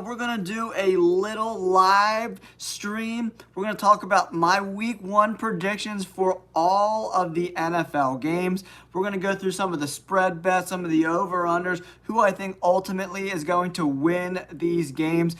we're going to do a little live stream. We're going to talk about my week 1 predictions for all of the NFL games. We're going to go through some of the spread bets, some of the over-unders, who I think ultimately is going to win these games.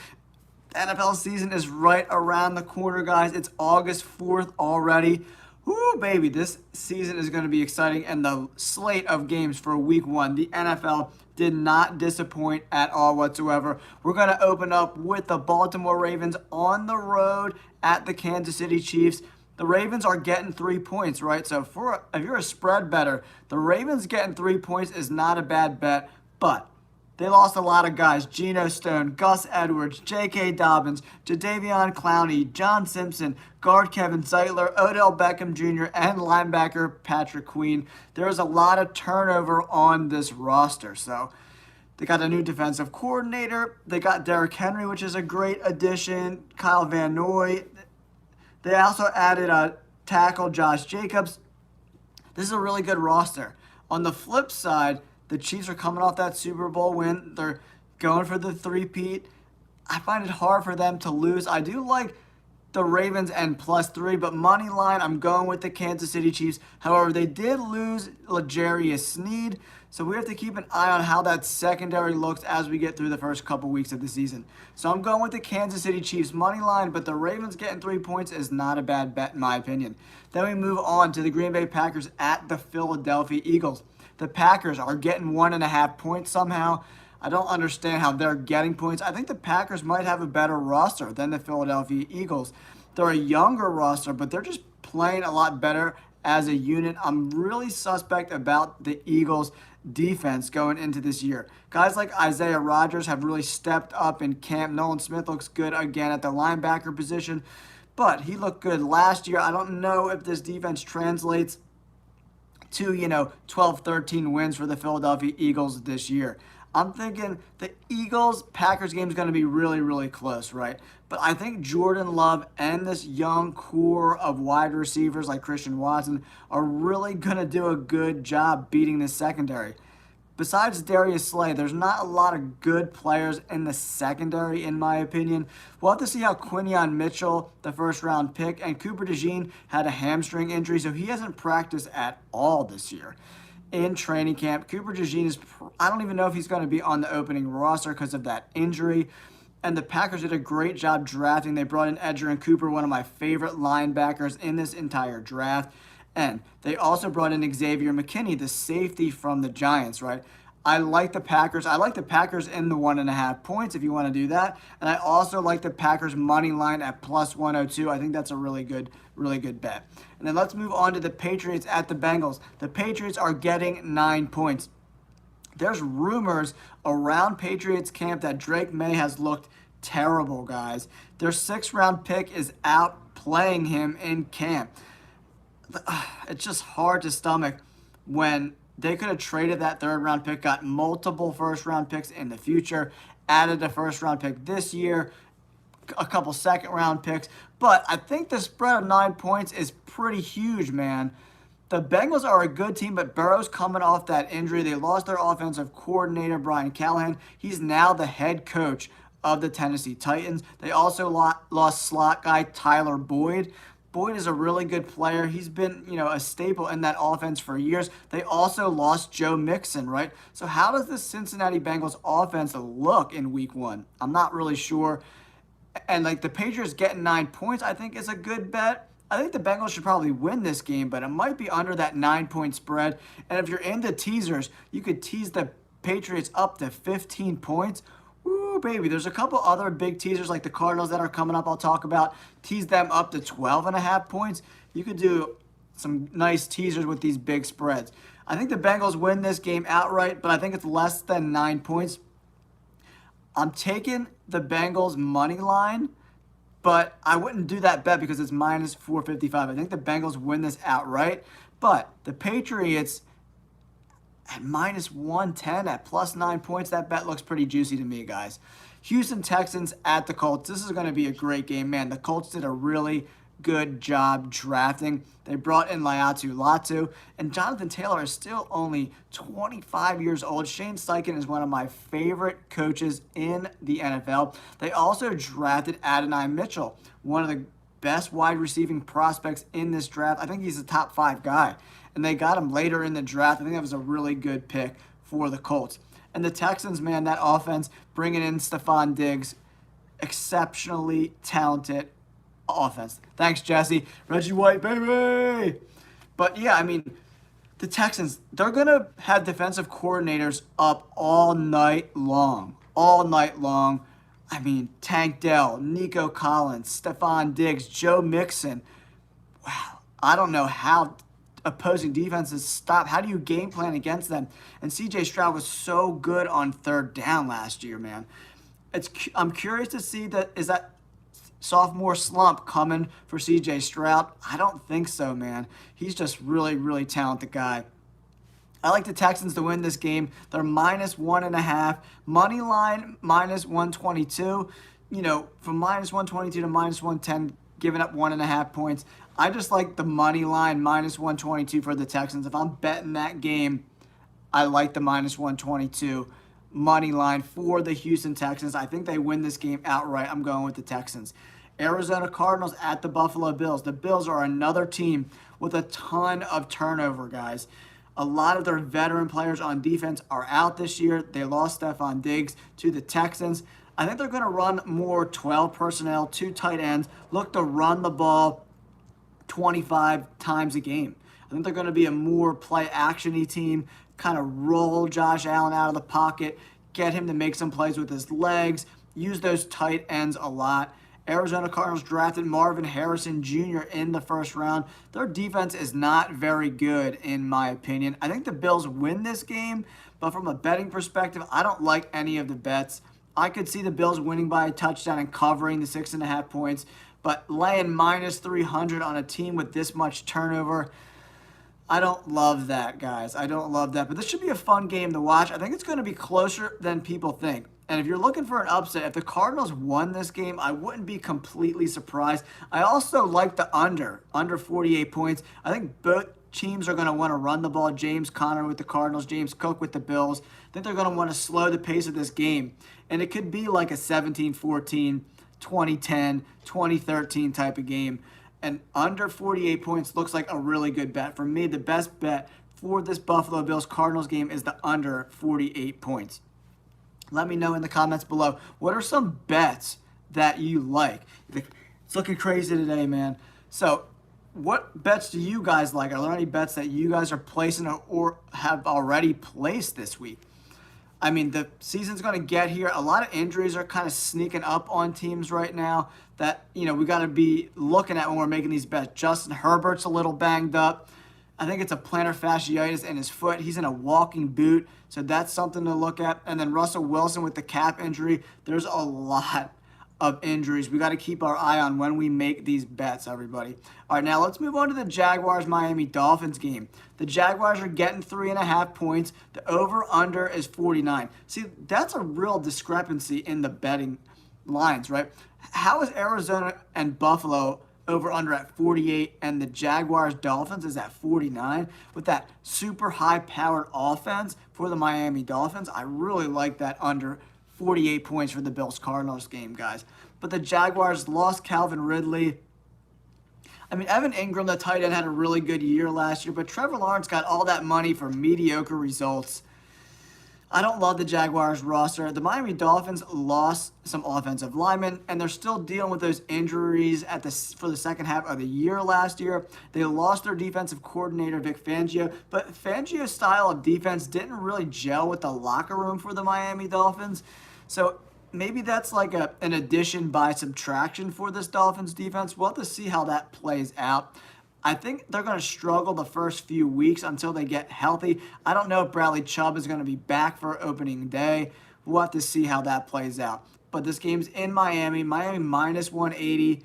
The NFL season is right around the corner, guys. It's August 4th already. Woo, baby, this season is going to be exciting, and the slate of games for week 1, the NFL did not disappoint at all whatsoever. We're going to open up with the Baltimore Ravens on the road at the Kansas City Chiefs. The Ravens are getting 3 points, right? So if you're a spread bettor, the Ravens getting 3 points is not a bad bet, but they lost a lot of guys. Geno Stone, Gus Edwards, J.K. Dobbins, Jadeveon Clowney, John Simpson, guard Kevin Zeitler, Odell Beckham Jr., and linebacker Patrick Queen. There's a lot of turnover on this roster. So they got a new defensive coordinator. They got Derrick Henry, which is a great addition. Kyle Van Noy. They also added a tackle, Josh Jacobs. This is a really good roster. On the flip side, the Chiefs are coming off that Super Bowl win. They're going for the three-peat. I find it hard for them to lose. I do like the Ravens and +3, but money line, I'm going with the Kansas City Chiefs. However, they did lose L'Jarius Sneed, so we have to keep an eye on how that secondary looks as we get through the first couple weeks of the season. So I'm going with the Kansas City Chiefs money line, but the Ravens getting 3 points is not a bad bet in my opinion. Then we move on to the Green Bay Packers at the Philadelphia Eagles. The Packers are getting 1.5 points somehow. I don't understand how they're getting points. I think the Packers might have a better roster than the Philadelphia Eagles. They're a younger roster, but they're just playing a lot better as a unit. I'm really suspect about the Eagles' defense going into this year. Guys like Isaiah Rodgers have really stepped up in camp. Nolan Smith looks good again at the linebacker position, but he looked good last year. I don't know if this defense translates to, 12, 13 wins for the Philadelphia Eagles this year. I'm thinking the Eagles-Packers game is going to be really, really close, right? But I think Jordan Love and this young core of wide receivers like Christian Watson are really going to do a good job beating the secondary. Besides Darius Slay, there's not a lot of good players in the secondary, in my opinion. We'll have to see how Quinyon Mitchell, the first-round pick, and Cooper DeJean had a hamstring injury, so he hasn't practiced at all this year in training camp. Cooper DeJean is, I don't even know if he's going to be on the opening roster because of that injury. And the Packers did a great job drafting. They brought in Edgerrin Cooper, one of my favorite linebackers in this entire draft. And they also brought in Xavier McKinney, the safety from the Giants, right? I like the Packers. I like the Packers in the 1.5 points if you want to do that. And I also like the Packers money line at +102. I think that's a really good bet. And then let's move on to the Patriots at the Bengals. The Patriots are getting 9 points. There's rumors around Patriots camp that Drake May has looked terrible, guys. Their 6th-round pick is out playing him in camp. It's just hard to stomach when they could have traded that 3rd-round pick, got multiple 1st-round picks in the future, added a 1st-round pick this year, a couple 2nd-round picks. But I think the spread of 9 points is pretty huge, man. The Bengals are a good team, but Burrow's coming off that injury. They lost their offensive coordinator, Brian Callahan. He's now the head coach of the Tennessee Titans. They also lost slot guy Tyler Boyd. Boyd is a really good player. He's been, a staple in that offense for years. They also lost Joe Mixon, right? So how does the Cincinnati Bengals offense look in week 1? I'm not really sure. And the Patriots getting 9 points, I think is a good bet. I think the Bengals should probably win this game, but it might be under that 9-point spread. And if you're into teasers, you could tease the Patriots up to 15 points. Ooh, baby, there's a couple other big teasers like the Cardinals that are coming up I'll talk about. Tease them up to 12.5 points. You could do some nice teasers with these big spreads. I think the Bengals win this game outright, but I think it's less than 9 points. I'm taking the Bengals money line, but I wouldn't do that bet because it's -455. I think the Bengals win this outright, but the Patriots at -110 at +9 points, that bet looks pretty juicy to me, guys. Houston Texans at the Colts. This is going to be a great game, man. The Colts did a really good job drafting. They brought in Latu, and Jonathan Taylor is still only 25 years old. Shane Steichen is one of my favorite coaches in the NFL. They also drafted Adonai Mitchell, one of the best wide receiving prospects in this draft. I think he's a top 5 guy, and they got him later in the draft. I think that was a really good pick for the Colts. And the Texans, man, that offense, bringing in Stephon Diggs, exceptionally talented offense. Thanks, Jesse. Reggie White, baby! But yeah, I mean, the Texans, they're going to have defensive coordinators up all night long. All night long. I mean, Tank Dell, Nico Collins, Stephon Diggs, Joe Mixon. Wow. I don't know how opposing defenses stop. How do you game plan against them? And C.J. Stroud was so good on third down last year, man. I'm curious to see is that sophomore slump coming for C.J. Stroud? I don't think so, man. He's just really, really talented guy. I like the Texans to win this game. They're -1.5. Money line -122. You know, from -122 to -110, giving up 1.5 points. I just like the money line -122 for the Texans. If I'm betting that game, I like the -122 money line for the Houston Texans. I think they win this game outright. I'm going with the Texans. Arizona Cardinals at the Buffalo Bills. The Bills are another team with a ton of turnover, guys. A lot of their veteran players on defense are out this year. They lost Stephon Diggs to the Texans. I think they're going to run more 12 personnel, 2 tight ends, look to run the ball 25 times a game. I think they're going to be a more play-action-y team, kind of roll Josh Allen out of the pocket, get him to make some plays with his legs, use those tight ends a lot. Arizona Cardinals drafted Marvin Harrison Jr. in the first round. Their defense is not very good, in my opinion. I think the Bills win this game, but from a betting perspective, I don't like any of the bets. I could see the Bills winning by a touchdown and covering the 6.5 points, but laying -300 on a team with this much turnover, I don't love that, guys. I don't love that. But this should be a fun game to watch. I think it's going to be closer than people think. And if you're looking for an upset, if the Cardinals won this game, I wouldn't be completely surprised. I also like the under 48 points. I think both teams are going to want to run the ball. James Conner with the Cardinals, James Cook with the Bills. I think they're going to want to slow the pace of this game. And it could be like a 17-14, 2010, 2013 type of game. And under 48 points looks like a really good bet. For me, the best bet for this Buffalo Bills-Cardinals game is the under 48 points. Let me know in the comments below. What are some bets that you like? It's looking crazy today, man. So what bets do you guys like? Are there any bets that you guys are placing or have already placed this week? I mean, the season's going to get here. A lot of injuries are kind of sneaking up on teams right now that, you know, we got to be looking at when we're making these bets. Justin Herbert's a little banged up. I think it's a plantar fasciitis in his foot. He's in a walking boot, so that's something to look at. And then Russell Wilson with the calf injury. There's a lot of injuries we got to keep our eye on when we make these bets, everybody. All right, now let's move on to the Jaguars-Miami Dolphins game. The Jaguars are getting 3.5 points. The over-under is 49. See, that's a real discrepancy in the betting lines, right? How is Arizona and Buffalo over-under at 48 and the Jaguars-Dolphins is at 49? With that super high-powered offense for the Miami Dolphins, I really like that under 48 points for the Bills-Cardinals game, guys. But the Jaguars lost Calvin Ridley. I mean, Evan Ingram, the tight end, had a really good year last year, but Trevor Lawrence got all that money for mediocre results. I don't love the Jaguars roster. The Miami Dolphins lost some offensive linemen, and they're still dealing with those injuries for the second half of the year last year. They lost their defensive coordinator, Vic Fangio, but Fangio's style of defense didn't really gel with the locker room for the Miami Dolphins. So maybe that's like an addition by subtraction for this Dolphins defense. We'll have to see how that plays out. I think they're going to struggle the first few weeks until they get healthy. I don't know if Bradley Chubb is going to be back for opening day. We'll have to see how that plays out. But this game's in Miami. Miami -180.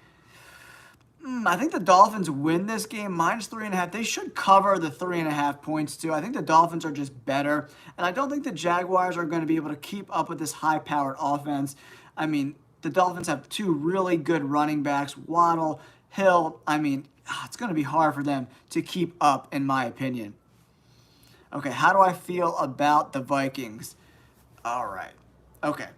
I think the Dolphins win this game -3.5. They should cover the 3.5 points too. I think the Dolphins are just better. And I don't think the Jaguars are going to be able to keep up with this high-powered offense. I mean, the Dolphins have two really good running backs, Waddle, Hill. I mean, it's going to be hard for them to keep up, in my opinion. Okay, how do I feel about the Vikings? All right. Okay.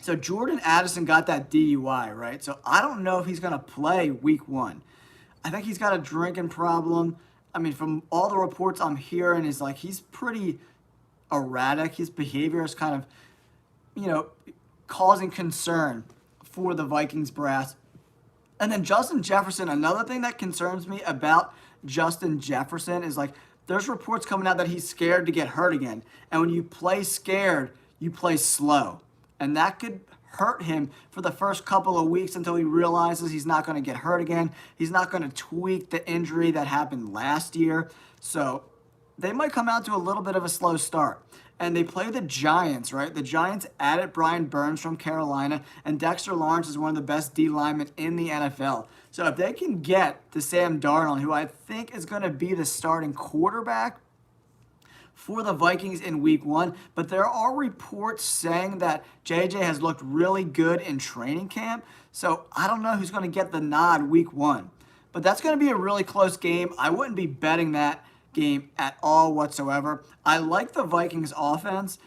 So Jordan Addison got that DUI, right? So I don't know if he's going to play week 1. I think he's got a drinking problem. I mean, from all the reports I'm hearing, is like he's pretty erratic. His behavior is kind of, causing concern for the Vikings brass. And then Justin Jefferson, another thing that concerns me about Justin Jefferson is like there's reports coming out that he's scared to get hurt again. And when you play scared, you play slow. And that could hurt him for the first couple of weeks until he realizes he's not going to get hurt again. He's not going to tweak the injury that happened last year. So they might come out to a little bit of a slow start. And they play the Giants, right? The Giants added Brian Burns from Carolina, and Dexter Lawrence is one of the best D linemen in the NFL. So if they can get to Sam Darnold, who I think is going to be the starting quarterback for the Vikings in week 1, but there are reports saying that JJ has looked really good in training camp. So I don't know who's going to get the nod week 1. But that's going to be a really close game. I wouldn't be betting that game at all whatsoever. I like the Vikings offense.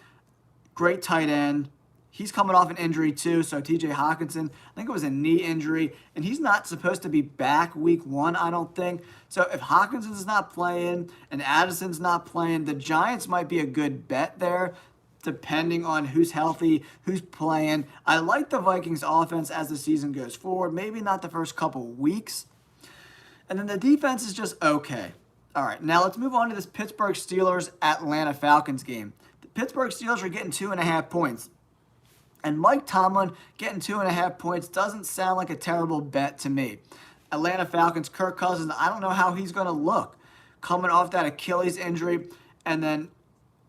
Great tight end. He's coming off an injury too, so TJ Hawkinson, I think it was a knee injury, and he's not supposed to be back week 1, I don't think. So if Hawkinson's not playing and Addison's not playing, the Giants might be a good bet there, depending on who's healthy, who's playing. I like the Vikings offense as the season goes forward, maybe not the first couple weeks. And then the defense is just okay. All right, now let's move on to this Pittsburgh Steelers-Atlanta Falcons game. The Pittsburgh Steelers are getting 2.5 points. And Mike Tomlin getting 2.5 points doesn't sound like a terrible bet to me. Atlanta Falcons, Kirk Cousins, I don't know how he's going to look coming off that Achilles injury. And then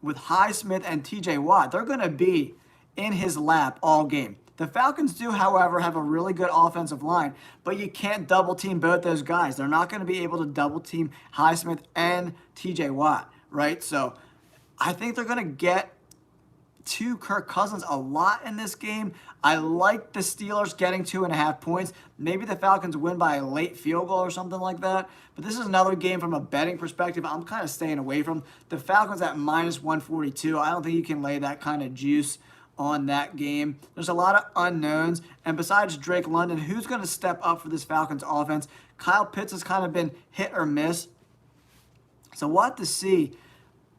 with Highsmith and TJ Watt, they're going to be in his lap all game. The Falcons do, however, have a really good offensive line, but you can't double-team both those guys. They're not going to be able to double-team Highsmith and TJ Watt, right? So I think they're going to get to Kirk Cousins a lot in this game. I like the Steelers getting 2.5 points. Maybe the Falcons win by a late field goal or something like that. But this is another game from a betting perspective I'm kind of staying away from. The Falcons at minus 142. I don't think you can lay that kind of juice on that game. There's a lot of unknowns. And besides Drake London, who's going to step up for this Falcons offense? Kyle Pitts has kind of been hit or miss. So we'll have to see.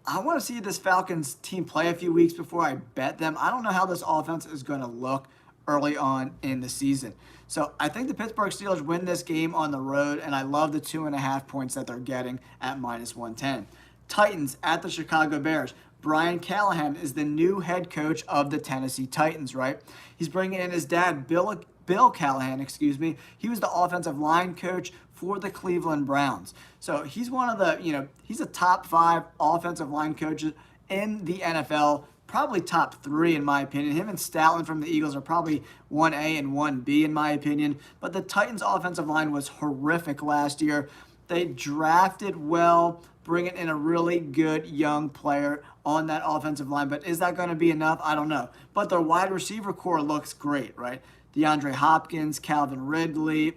I want to see this Falcons team play a few weeks before I bet them. I don't know how this offense is going to look early on in the season. So I think the Pittsburgh Steelers win this game on the road, and I love the 2.5 points that they're getting at minus 110. Titans at the Chicago Bears. Brian Callahan is the new head coach of the Tennessee Titans, right? He's bringing in his dad, Bill Callahan, He was the offensive line coach for the Cleveland Browns. So he's one of the, he's a top 5 offensive line coaches in the NFL, probably top 3 in my opinion. Him and Stoutland from the Eagles are probably 1A and 1B in my opinion. But the Titans offensive line was horrific last year. They drafted well, bringing in a really good young player on that offensive line. But is that going to be enough? I don't know. But their wide receiver core looks great, right? DeAndre Hopkins, Calvin Ridley,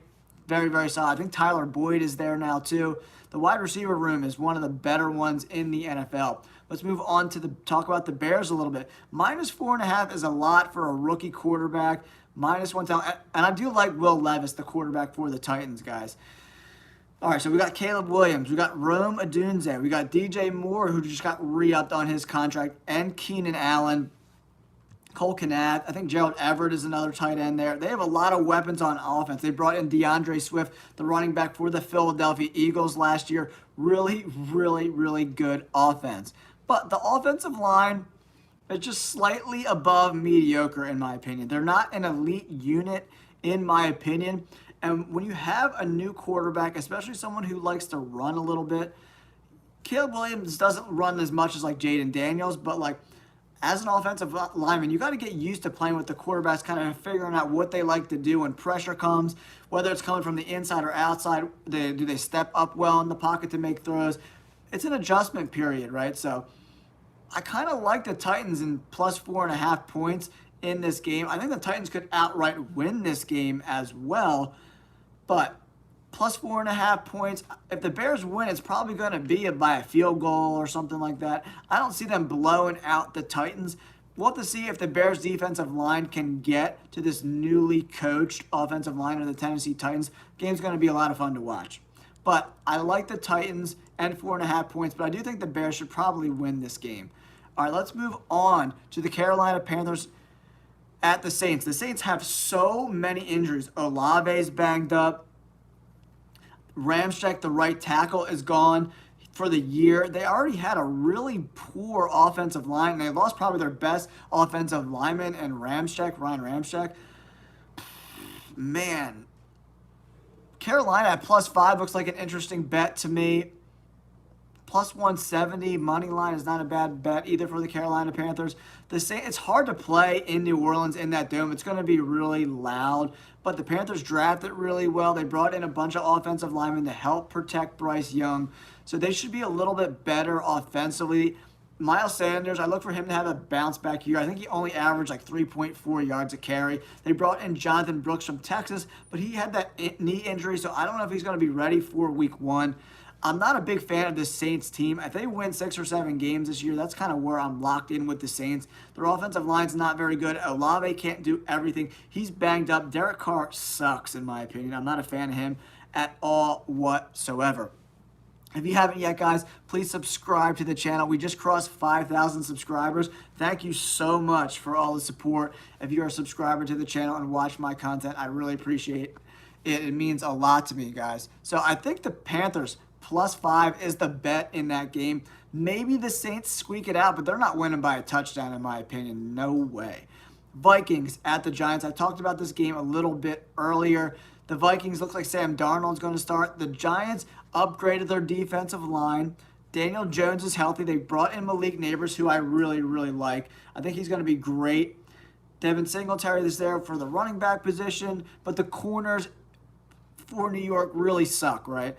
very, very solid. I think Tyler Boyd is there now too. The wide receiver room is one of the better ones in the NFL. Let's move on to talk about the Bears a little bit. Minus 4.5 is a lot for a rookie quarterback. Minus 110. And I do like Will Levis, the quarterback for the Titans, guys. All right, so we got Caleb Williams. We got Rome Odunze. We got DJ Moore, who just got re-upped on his contract, and Keenan Allen. Cole Knapp. I think Gerald Everett is another tight end there. They have a lot of weapons on offense. They brought in DeAndre Swift, the running back for the Philadelphia Eagles last year. Really, really, really good offense. But the offensive line is just slightly above mediocre, in my opinion. They're not an elite unit, in my opinion. And when you have a new quarterback, especially someone who likes to run a little bit, Caleb Williams doesn't run as much as like Jaden Daniels, but like as an offensive lineman, you got to get used to playing with the quarterbacks, kind of figuring out what they like to do when pressure comes, whether it's coming from the inside or outside. Do they step up well in the pocket to make throws? It's an adjustment period, right? So I kind of like the Titans in plus 4.5 points in this game. I think the Titans could outright win this game as well, but plus 4.5 points. If the Bears win, it's probably going to be by a field goal or something like that. I don't see them blowing out the Titans. We'll have to see if the Bears' defensive line can get to this newly coached offensive line of the Tennessee Titans. Game's going to be a lot of fun to watch. But I like the Titans and 4.5 points, but I do think the Bears should probably win this game. All right, let's move on to the Carolina Panthers at the Saints. The Saints have so many injuries. Olave's banged up. Ramczyk, the right tackle, is gone for the year. They already had a really poor offensive line, and they lost probably their best offensive lineman and Ryan Ramczyk. Man, Carolina at plus 5 looks like an interesting bet to me. Plus 170 money line is not a bad bet either for the Carolina Panthers. It's hard to play in New Orleans in that dome. It's going to be really loud. But the Panthers drafted really well. They brought in a bunch of offensive linemen to help protect Bryce Young. So they should be a little bit better offensively. Miles Sanders, I look for him to have a bounce back year. I think he only averaged like 3.4 yards a carry. They brought in Jonathan Brooks from Texas, but he had that knee injury, so I don't know if he's going to be ready for week 1. I'm not a big fan of this Saints team. If they win 6 or 7 games this year, that's kind of where I'm locked in with the Saints. Their offensive line's not very good. Olave can't do everything. He's banged up. Derek Carr sucks, in my opinion. I'm not a fan of him at all whatsoever. If you haven't yet, guys, please subscribe to the channel. We just crossed 5,000 subscribers. Thank you so much for all the support. If you're a subscriber to the channel and watch my content, I really appreciate it. It means a lot to me, guys. So I think the Panthers plus 5 is the bet in that game. Maybe the Saints squeak it out, but they're not winning by a touchdown, in my opinion. No way. Vikings at the Giants. I talked about this game a little bit earlier. The Vikings look like Sam Darnold's going to start. The Giants upgraded their defensive line. Daniel Jones is healthy. They brought in Malik Neighbors, who I really, really like. I think he's going to be great. Devin Singletary is there for the running back position, but the corners for New York really suck, right?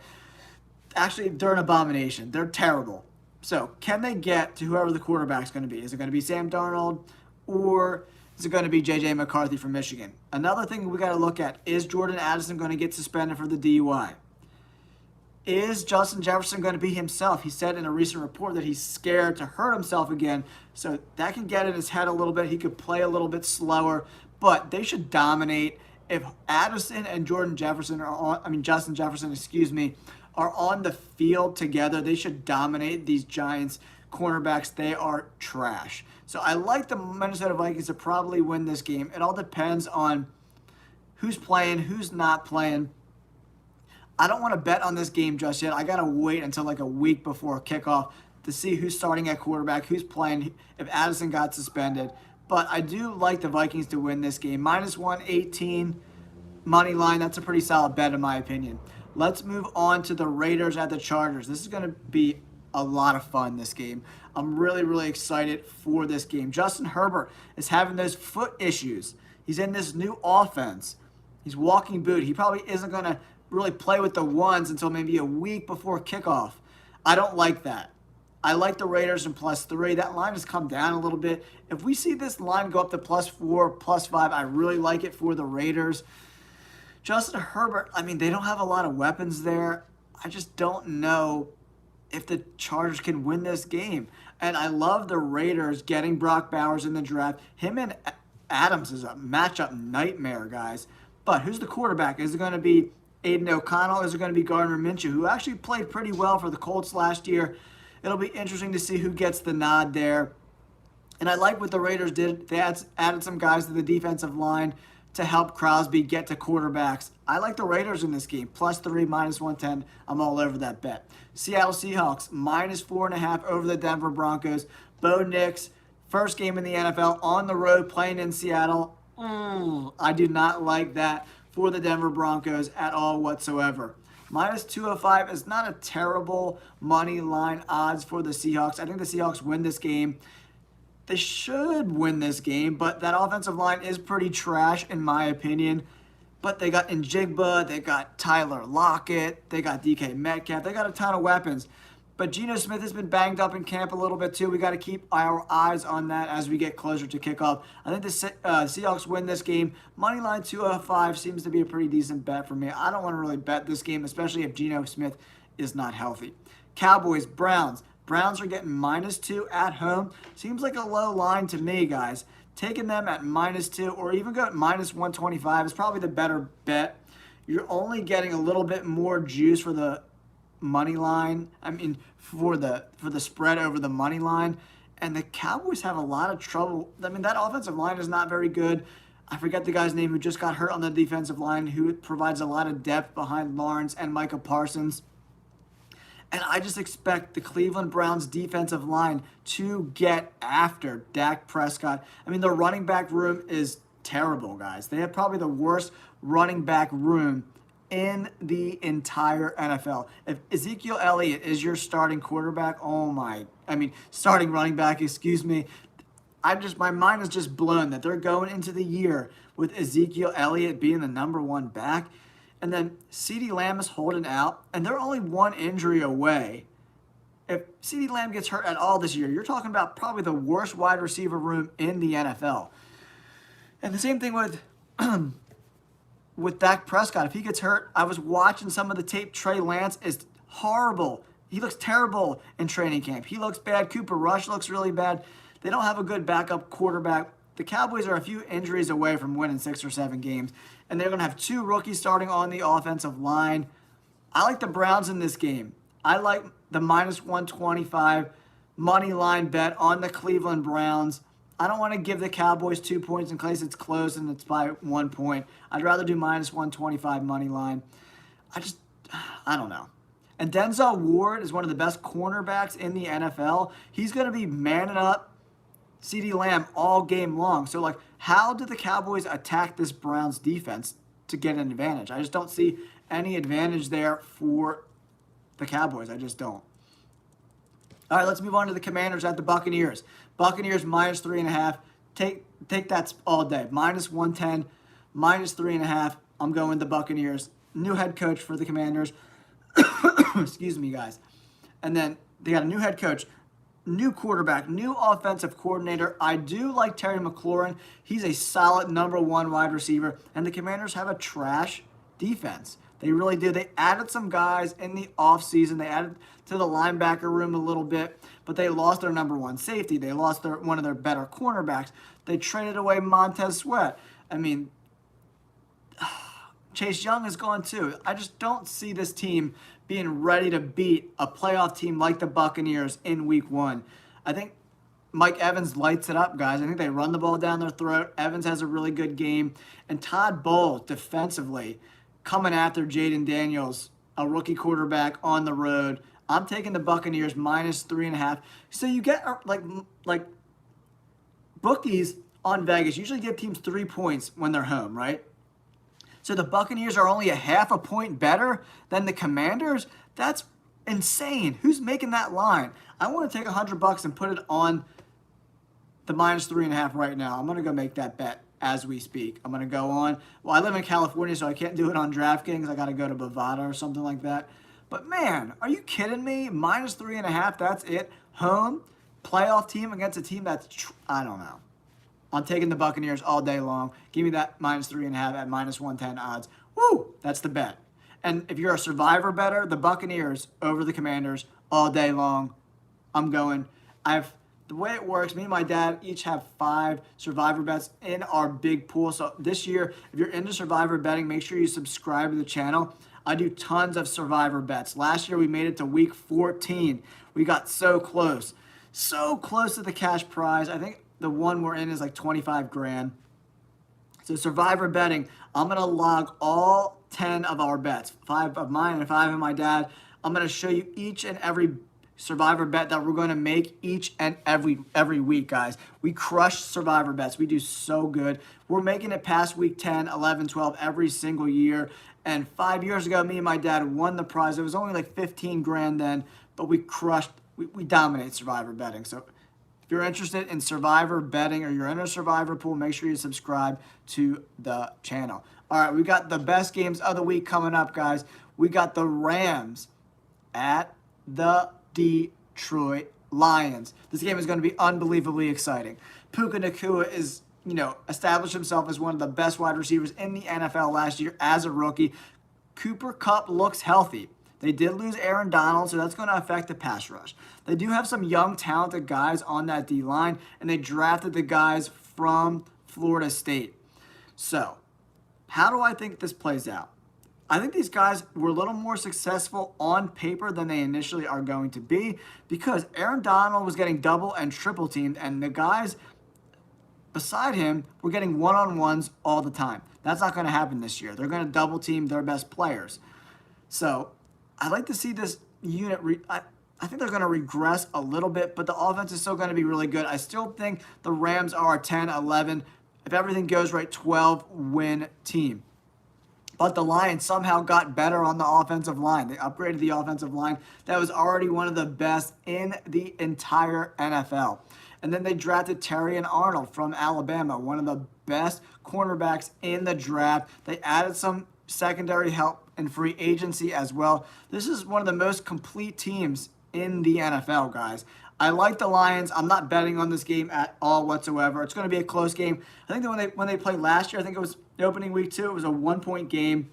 Actually, they're an abomination. They're terrible. So, can they get to whoever the quarterback's going to be? Is it going to be Sam Darnold, or is it going to be J.J. McCarthy from Michigan? Another thing we got to look at, is Jordan Addison going to get suspended for the DUI? Is Justin Jefferson going to be himself? He said in a recent report that he's scared to hurt himself again, so that can get in his head a little bit. He could play a little bit slower, but they should dominate. If Addison and Justin Jefferson, are on the field together, they should dominate these Giants cornerbacks. They are trash. So I like the Minnesota Vikings to probably win this game. It all depends on who's playing, who's not playing. I don't want to bet on this game just yet. I got to wait until like a week before kickoff to see who's starting at quarterback, who's playing, if Addison got suspended. But I do like the Vikings to win this game. Minus 118 money line. That's a pretty solid bet in my opinion. Let's move on to the Raiders at the Chargers. This is going to be a lot of fun, this game. I'm really, really excited for this game. Justin Herbert is having those foot issues. He's in this new offense. He's walking boot. He probably isn't going to really play with the ones until maybe a week before kickoff. I don't like that. I like the Raiders in plus 3. That line has come down a little bit. If we see this line go up to plus 4, plus 5, I really like it for the Raiders. Justin Herbert, they don't have a lot of weapons there. I just don't know if the Chargers can win this game. And I love the Raiders getting Brock Bowers in the draft. Him and Adams is a matchup nightmare, guys. But who's the quarterback? Is it going to be Aiden O'Connell? Is it going to be Gardner Minshew, who actually played pretty well for the Colts last year? It'll be interesting to see who gets the nod there. And I like what the Raiders did. They added some guys to the defensive line to help Crosby get to quarterbacks. I like the Raiders in this game. Plus 3, minus 110. I'm all over that bet. Seattle Seahawks, minus 4.5 over the Denver Broncos. Bo Nix, first game in the NFL on the road playing in Seattle. I do not like that for the Denver Broncos at all whatsoever. Minus 205 is not a terrible money line odds for the Seahawks. I think the Seahawks win this game. They should win this game, but that offensive line is pretty trash in my opinion. But they got Njigba, they got Tyler Lockett, they got DK Metcalf, they got a ton of weapons. But Geno Smith has been banged up in camp a little bit too. We got to keep our eyes on that as we get closer to kickoff. I think the Seahawks win this game. Moneyline 205 seems to be a pretty decent bet for me. I don't want to really bet this game, especially if Geno Smith is not healthy. Cowboys, Browns. Browns are getting -2 at home. Seems like a low line to me, guys. Taking them at -2 or even go at -125 is probably the better bet. You're only getting a little bit more juice for the money line. I mean, for the spread over the money line. And the Cowboys have a lot of trouble. I mean, that offensive line is not very good. I forget the guy's name who just got hurt on the defensive line, who provides a lot of depth behind Lawrence and Micah Parsons. And I just expect the Cleveland Browns defensive line to get after Dak Prescott. I mean, the running back room is terrible, guys. They have probably the worst running back room in the entire NFL. If Ezekiel Elliott is your starting quarterback, starting running back, excuse me, my mind is just blown that they're going into the year with Ezekiel Elliott being the number one back. And then CeeDee Lamb is holding out, and they're only one injury away. If CeeDee Lamb gets hurt at all this year, you're talking about probably the worst wide receiver room in the NFL. And the same thing with Dak Prescott. If he gets hurt, I was watching some of the tape. Trey Lance is horrible. He looks terrible in training camp. He looks bad. Cooper Rush looks really bad. They don't have a good backup quarterback. The Cowboys are a few injuries away from winning 6 or 7 games, and they're going to have 2 rookies starting on the offensive line. I like the Browns in this game. I like the -125 money line bet on the Cleveland Browns. I don't want to give the Cowboys 2 points in case it's close and it's by 1 point. I'd rather do -125 money line. I don't know. And Denzel Ward is one of the best cornerbacks in the NFL. He's going to be manning up CeeDee Lamb all game long. So, how do the Cowboys attack this Browns defense to get an advantage? I just don't see any advantage there for the Cowboys. I just don't. All right, let's move on to the Commanders at the Buccaneers. Buccaneers -3.5. Take that all day. -110, -3.5. I'm going the Buccaneers. New head coach for the Commanders. Excuse me, guys. And then they got a new head coach, new quarterback, new offensive coordinator. I do like Terry McLaurin. He's a solid number 1 wide receiver. And the Commanders have a trash defense. They really do. They added some guys in the offseason. They added to the linebacker room a little bit, but they lost their number 1 safety. They lost one of their better cornerbacks. They traded away Montez Sweat. I mean, Chase Young is gone too. I just don't see this team being ready to beat a playoff team like the Buccaneers in week 1. I think Mike Evans lights it up, guys. I think they run the ball down their throat. Evans has a really good game. And Todd Bowles, defensively, coming after Jaden Daniels, a rookie quarterback on the road. I'm taking the Buccaneers -3.5. So you get, like bookies on Vegas usually give teams 3 points when they're home, right? So the Buccaneers are only a half a point better than the Commanders? That's insane. Who's making that line? I want to take $100 and put it on the -3.5 right now. I'm going to go make that bet as we speak. I'm going to go on. Well, I live in California, so I can't do it on DraftKings. I got to go to Bovada or something like that. But man, are you kidding me? -3.5, that's it. Home, playoff team against a team that's, I don't know. I'm taking the Buccaneers all day long. Give me that -3.5 at -110 odds. Woo! That's the bet. And if you're a survivor bettor, the Buccaneers over the Commanders all day long. I'm going. The way it works, me and my dad each have 5 survivor bets in our big pool. So this year, if you're into survivor betting, make sure you subscribe to the channel. I do tons of survivor bets. Last year, we made it to week 14. We got so close. So close to the cash prize. I think the one we're in is like 25 grand. So survivor betting, I'm going to log all 10 of our bets, 5 of mine and 5 of my dad. I'm going to show you each and every survivor bet that we're going to make each and every week, guys. We crush survivor bets. We do so good. We're making it past week 10, 11, 12 every single year. And 5 years ago, me and my dad won the prize. It was only like 15 grand then, but we crushed, we dominate survivor betting. So if you're interested in survivor betting or you're in a survivor pool, make sure you subscribe to the channel. All right, we got the best games of the week coming up, guys. We got the Rams at the Detroit Lions. This game is going to be unbelievably exciting. Puka Nacua is, established himself as one of the best wide receivers in the NFL last year as a rookie. Cooper Kupp looks healthy. They did lose Aaron Donald, so that's going to affect the pass rush. They do have some young, talented guys on that D-line, and they drafted the guys from Florida State. So, how do I think this plays out? I think these guys were a little more successful on paper than they initially are going to be because Aaron Donald was getting double and triple teamed, and the guys beside him were getting one-on-ones all the time. That's not going to happen this year. They're going to double team their best players. So, I'd like to see this unit. I think they're going to regress a little bit, but the offense is still going to be really good. I still think the Rams are a 10-11, if everything goes right, 12-win team. But the Lions somehow got better on the offensive line. They upgraded the offensive line. That was already one of the best in the entire NFL. And then they drafted Terry and Arnold from Alabama, one of the best cornerbacks in the draft. They added some secondary help and free agency as well. This is one of the most complete teams in the NFL, guys. I like the Lions. I'm not betting on this game at all whatsoever. It's going to be a close game. I think that when they played last year, I think it was the opening week too, it was a 1-point game.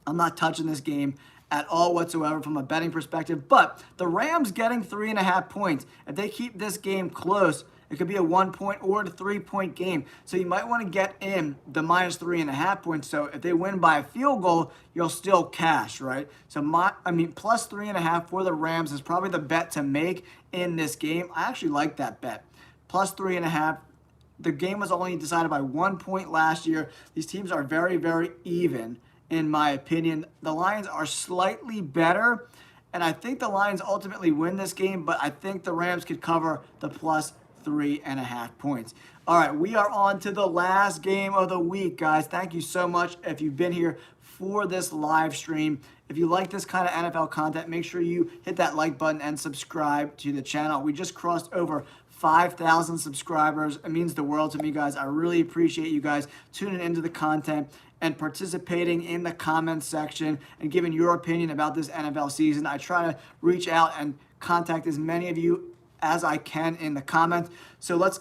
I'm not touching this game at all whatsoever from a betting perspective. But the Rams getting 3.5 points, if they keep this game close, it could be a 1-point or a 3-point game. So you might want to get in the minus 3.5 points. So if they win by a field goal, you'll still cash, right? So plus 3.5 for the Rams is probably the bet to make in this game. I actually like that bet. Plus 3.5. The game was only decided by 1 point last year. These teams are very, very even, in my opinion. The Lions are slightly better, and I think the Lions ultimately win this game, but I think the Rams could cover the plus 3.5 points. All right, we are on to the last game of the week, guys. Thank you so much if you've been here for this live stream. If you like this kind of NFL content, make sure you hit that like button and subscribe to the channel. We just crossed over 5,000 subscribers. It means the world to me, guys. I really appreciate you guys tuning into the content and participating in the comments section and giving your opinion about this NFL season. I try to reach out and contact as many of you as I can in the comments. So let's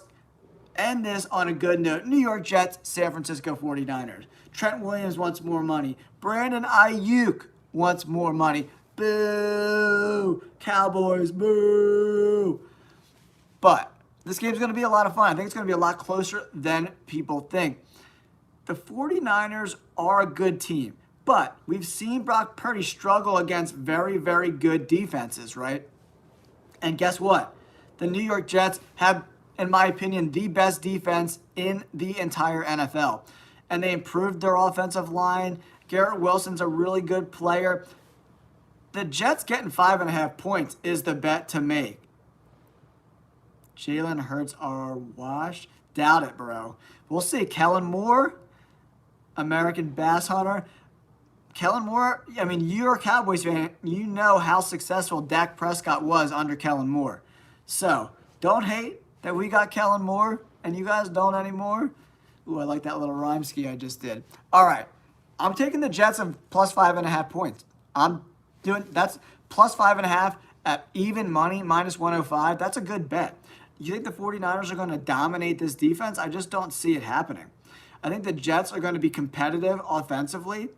end this on a good note. New York Jets, San Francisco 49ers. Trent Williams wants more money. Brandon Ayuk wants more money. Boo! Cowboys, boo! But this game's going to be a lot of fun. I think it's going to be a lot closer than people think. The 49ers are a good team, but we've seen Brock Purdy struggle against very, very good defenses, right? And guess what? The New York Jets have, in my opinion, the best defense in the entire NFL. And they improved their offensive line. Garrett Wilson's a really good player. The Jets getting 5.5 points is the bet to make. Jalen Hurts are washed. Doubt it, bro. We'll see. Kellen Moore, American Bass Hunter. Kellen Moore, I mean, you're a Cowboys fan. You know how successful Dak Prescott was under Kellen Moore. So, don't hate that we got Kellen Moore and you guys don't anymore. Ooh, I like that little rhyme ski I just did. All right. I'm taking the Jets of plus 5.5 points. That's plus 5.5 at even money, minus 105. That's a good bet. You think the 49ers are going to dominate this defense? I just don't see it happening. I think the Jets are going to be competitive offensively.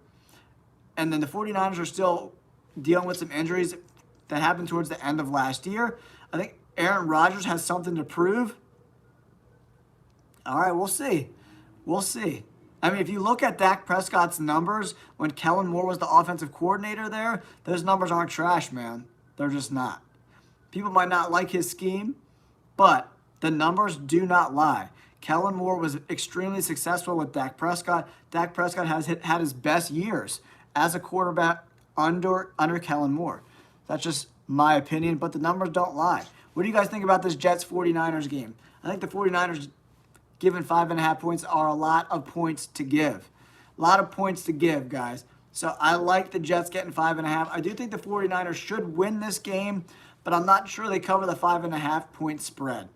And then the 49ers are still dealing with some injuries that happened towards the end of last year. I think Aaron Rodgers has something to prove. All right, we'll see. We'll see. I mean, if you look at Dak Prescott's numbers when Kellen Moore was the offensive coordinator there, those numbers aren't trash, man. They're just not. People might not like his scheme, but the numbers do not lie. Kellen Moore was extremely successful with Dak Prescott. Dak Prescott has had his best years as a quarterback under Kellen Moore. That's just my opinion, but the numbers don't lie. What do you guys think about this Jets-49ers game? I think the 49ers given 5.5 points are a lot of points to give. A lot of points to give, guys. So I like the Jets getting 5.5. I do think the 49ers should win this game, but I'm not sure they cover the 5.5 point spread.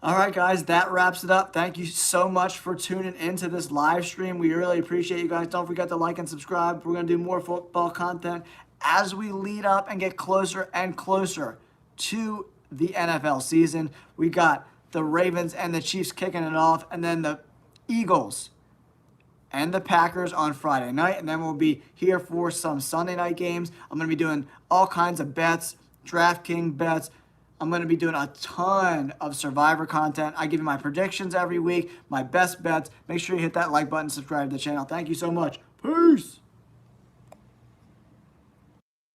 All right, guys, that wraps it up. Thank you so much for tuning into this live stream. We really appreciate you guys. Don't forget to like and subscribe. We're going to do more football content as we lead up and get closer and closer to the NFL season. We got the Ravens and the Chiefs kicking it off, and then the Eagles and the Packers on Friday night, and then we'll be here for some Sunday night games. I'm going to be doing all kinds of bets, DraftKings bets. I'm going to be doing a ton of Survivor content. I give you my predictions every week, my best bets. Make sure you hit that like button, subscribe to the channel. Thank you so much. Peace.